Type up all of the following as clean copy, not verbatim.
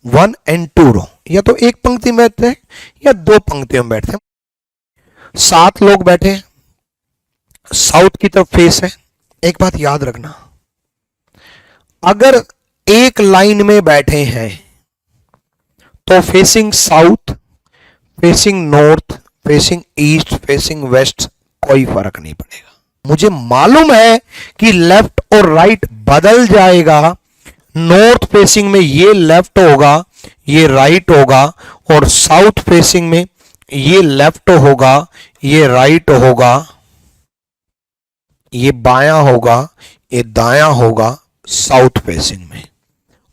1 and 2 रो, या तो एक पंक्ति में बैठते हैं या दो पंक्तियों में बैठते हैं। 7 लोग बैठे, साउथ की तरफ फेस है। एक बात याद रखना, अगर एक लाइन में बैठे हैं तो facing south, facing north, facing east, facing west कोई फर्क नहीं पड़ेगा। मुझे मालूम है कि लेफ्ट और राइट बदल जाएगा, नॉर्थ फेसिंग में ये लेफ्ट होगा, ये राइट होगा, और साउथ फेसिंग में ये लेफ्ट होगा, ये राइट होगा, ये बायां होगा, ये दायां होगा साउथ फेसिंग में,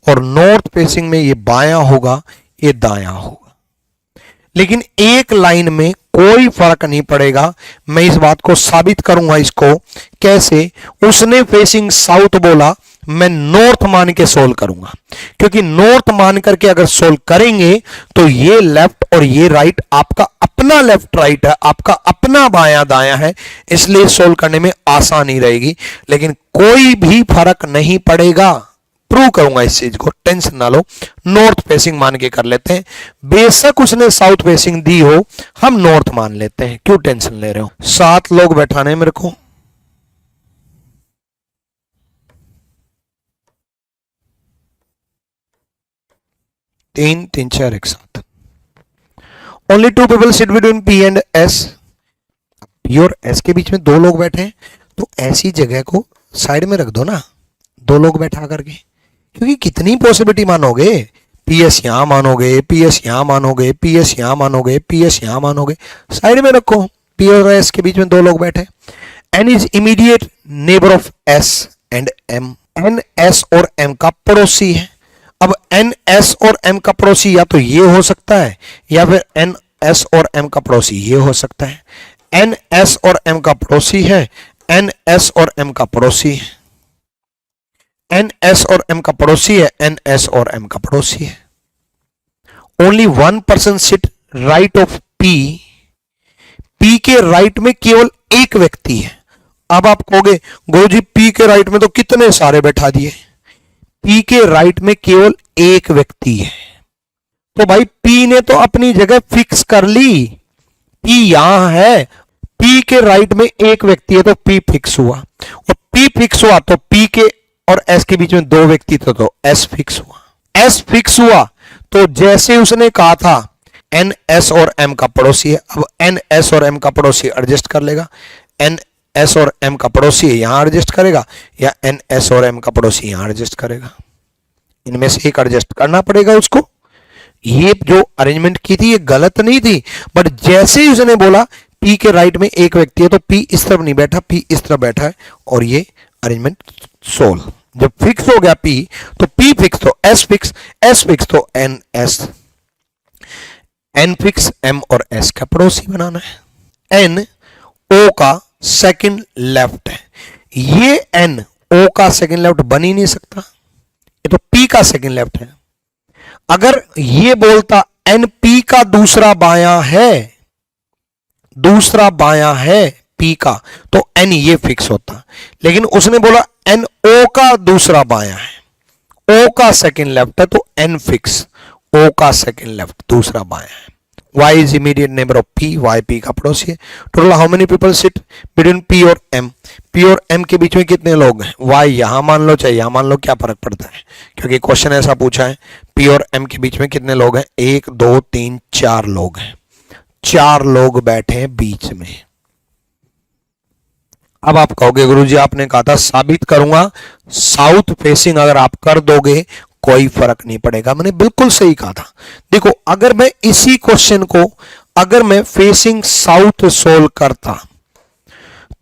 और नॉर्थ फेसिंग में ये बायां होगा, ये दायां होगा। लेकिन एक लाइन में कोई फर्क नहीं पड़ेगा। मैं इस बात को साबित करूंगा। इसको कैसे? उसने फेसिंग साउथ बोला, मैं नॉर्थ मान के सोल्व करूंगा, क्योंकि नॉर्थ मान करके अगर सोल्व करेंगे तो ये लेफ्ट और ये राइट आपका अपना लेफ्ट राइट है, आपका अपना बायां दायां है, इसलिए सोल्व करने में आसानी रहेगी। लेकिन कोई भी फर्क नहीं पड़ेगा। प्रूव करूंगा इस चीज को, टेंशन ना लो। नॉर्थ फेसिंग मान के कर लेते हैं, बेशक उसने साउथ फेसिंग दी हो, हम नॉर्थ मान लेते हैं। क्यों टेंशन ले रहे हो? 7 लोग बैठाने मेरे को, तीन 3 4 एक साथ। Only 2 people sit between P and S। P और S के बीच में 2 लोग बैठे हैं, तो ऐसी जगह को साइड में रख दो ना, 2 लोग बैठा करके, क्योंकि कितनी पॉसिबिलिटी मानोगे? PS यहां मानोगे, PS यहां मानोगे, PS यहां मानोगे, PS यहां मानोगे, साइड में रखो। P और S के बीच में 2 लोग बैठे। N is immediate neighbour of S and M। N S और M का पड़ोसी है। अब N S और M का पड़ोसी या तो ये हो सकता है, या फिर N S और M का पड़ोसी ये हो सकता है। N S और M का पड़ोसी है, N S और M का पड़ोसी है, N S और M का पड़ोसी है, N S और M का पड़ोसी है। Only 1 person sit right of P। P के राइट में केवल एक व्यक्ति है। अब आप कहोगे गुरुजी P के राइट में तो कितने सारे बैठा दिए। P के राइट में केवल एक व्यक्ति है, तो भाई P ने तो अपनी जगह फिक्स कर ली। P यहां है, P के राइट में एक व्यक्ति है, तो P फिक्स हुआ, और P फिक्स हुआ तो P के और S के बीच में 2 व्यक्ति थे, तो S फिक्स हुआ। S फिक्स हुआ तो जैसे उसने कहा था N S और M का पड़ोसी है, अब N S और M का पड़ोसी एडजस्ट कर लेगा। N S और M का पड़ोसी यहां एडजस्ट करेगा, या N S और M का पड़ोसी यहां एडजस्ट करेगा। इनमें से एक एडजस्ट करना पड़ेगा उसको। ये जो अरेंजमेंट की थी ये गलत नहीं थी, बट जैसे ही उसने बोला P के राइट में एक व्यक्ति है, तो P इस तरफ नहीं बैठा, P इस तरफ बैठा है, और ये अरेंजमेंट सोल्व। जब फिक्स हो गया P, तो P फिक्स तो S फिक्स, S फिक्स तो N S, N fix M और S का पड़ोसी बनाना है। N O का सेकंड लेफ्ट है, ये N O का सेकंड लेफ्ट बन ही नहीं सकता, ये तो P का सेकंड लेफ्ट है। अगर ये बोलता N P का दूसरा बायां है, दूसरा बायां है P का, तो N ये फिक्स होता। लेकिन उसने बोला N O का दूसरा बायां है, O का सेकंड लेफ्ट है, तो N फिक्स, O का सेकंड लेफ्ट दूसरा बायां है। Y is immediate neighbour of P, Y P का पड़ोसी है। Total how many people sit between P और M। P और M के बीच में कितने लोग हैं? Y यहां मान लो चाहे यहां मान लो, क्या फर्क पड़ता है, क्योंकि क्वेश्चन ऐसा पूछा है। P और M के बीच में कितने लोग हैं? 1 2 3 4 लोग हैं। 4 लोग बैठे हैं बीच में। अब आप कहोगे गुरुजी आपने कहा था साबित करूंगा, साउथ फेसिंग अगर आप कर दोगे कोई फर्क नहीं पड़ेगा। मैंने बिल्कुल सही कहा था। देखो, अगर मैं इसी क्वेश्चन को अगर मैं फेसिंग साउथ सोल्व करता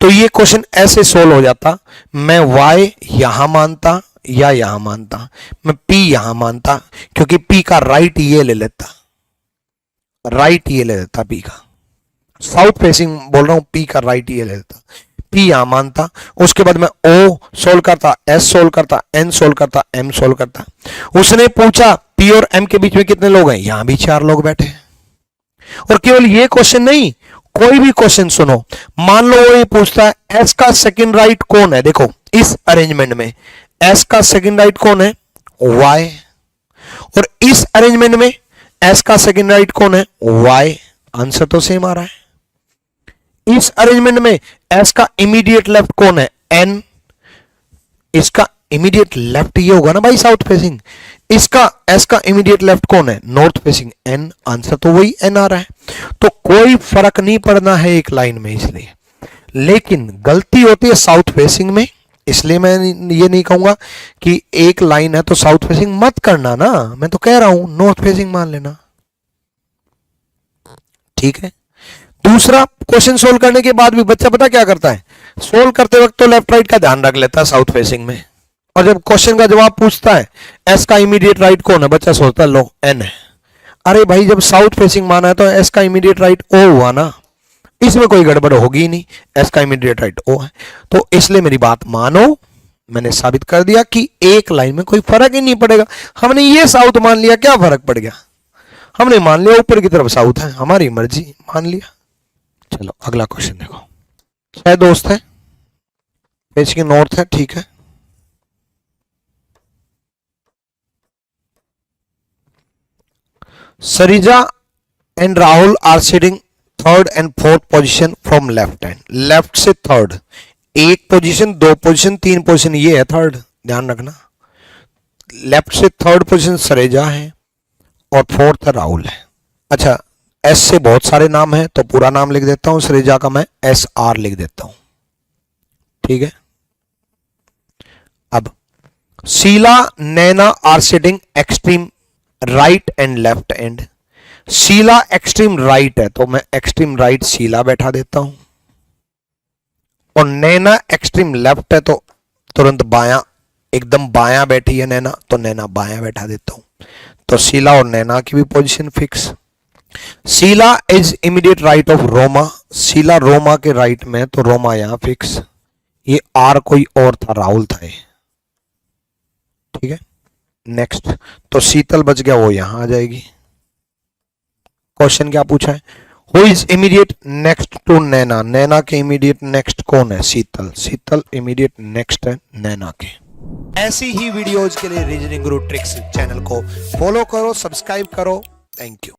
तो ये क्वेश्चन ऐसे सोल्व हो जाता। मैं Y यहां मानता या यहां मानता, मैं P यहां मानता, क्योंकि P का राइट ये ले लेता, राइट ये ले लेता P का, साउथ फेसिंग बोल रहा हूं, P का राइट ये ले लेता, P यहां मानता। उसके बाद मैं O सोल्व करता, S सोल्व करता, N सोल्व करता, M सोल्व करता। उसने पूछा P और M के बीच में कितने लोग हैं, यहां भी 4 लोग बैठे हैं। और केवल ये क्वेश्चन नहीं, कोई भी क्वेश्चन सुनो, मान लो वो ये पूछता है S का सेकंड राइट कौन है। देखो इस अरेंजमेंट में S का सेकंड राइट कौन है? Y। और इस अरेंजमेंट में एस का सेकंड राइट कौन है? वाई। आंसर तो सेम आ रहा है। इस अरेंजमेंट में एस का इमीडिएट लेफ्ट कौन है? एन। इसका इमीडिएट लेफ्ट ये होगा ना भाई, साउथ फेसिंग। इसका एस का इमीडिएट लेफ्ट कौन है? North facing, N. आंसर तो वही एन आ रहा है। तो कोई फर्क नहीं पड़ना है एक लाइन में, इसलिए। लेकिन गलती होती है साउथ फेसिंग में, इसलिए मैं ये नहीं कहूंगा कि एक लाइन है तो साउथ फेसिंग मत करना ना, मैं तो कह रहा हूं नॉर्थ फेसिंग मान लेना। ठीक है। दूसरा, क्वेश्चन सोल्व करने के बाद भी बच्चा पता क्या करता है? सोल्व करते वक्त तो लेफ्ट राइट का ध्यान रख लेता है साउथ फेसिंग में, और जब क्वेश्चन का जवाब पूछता है एस का इमीडिएट राइट कौन है, बच्चा सोचता है लो एन है। अरे भाई जब साउथ फेसिंग माना है तो एस का इमीडिएट राइट ओ हुआ ना, इसमें कोई गड़बड़ होगी ही नहीं, एस का इमीडिएट राइट ओ है। तो इसलिए मेरी बात मानो, मैंने साबित कर दिया कि एक लाइन में कोई फर्क ही नहीं पड़ेगा। हमने ये साउथ मान लिया, क्या फर्क पड़ गया? हमने मान लिया ऊपर की तरफ साउथ है, हमारी मर्जी, मान लिया। चलो अगला क्वेश्चन देखो। 6 दोस्त है, पेज की नॉर्थ है, ठीक है। Sarija and Rahul are sitting third and fourth position from left hand. Left से थर्ड, एक पोजीशन, दो पोजीशन, तीन पोजीशन, ये है थर्ड, ध्यान रखना। लेफ्ट से थर्ड पोजीशन सरेजा है और फोर्थ राहुल है। अच्छा, एस से बहुत सारे नाम है तो पूरा नाम लिख देता हूं, सरेजा का मैं एस आर लिख देता हूं, ठीक है। अब Sheela Naina are sitting extreme right and left end. Sheela extreme right है तो मैं एक्सट्रीम राइट शीला बैठा देता हूं, और नैना एक्सट्रीम लेफ्ट है तो तुरंत बायां, एकदम बायां बैठी है नैना, तो नैना बायां बैठा देता हूं। तो शीला और नैना की भी position fix. Sheela is immediate right of Roma. Sheela Roma के राइट में, तो रोमा यहां फिक्स। ये आर कोई और था, राहुल था ये, ठीक है। नेक्स्ट, तो शीतल बच गया, वो यहां आ जाएगी। क्वेश्चन क्या पूछा है? Who is immediate next to Naina. Naina के इमीडिएट नेक्स्ट कौन है? शीतल। शीतल इमीडिएट नेक्स्ट है नैना के। ऐसी ही वीडियोज के लिए रीजनिंग गुरु ट्रिक्स चैनल को फॉलो करो, सब्सक्राइब करो। Thank you.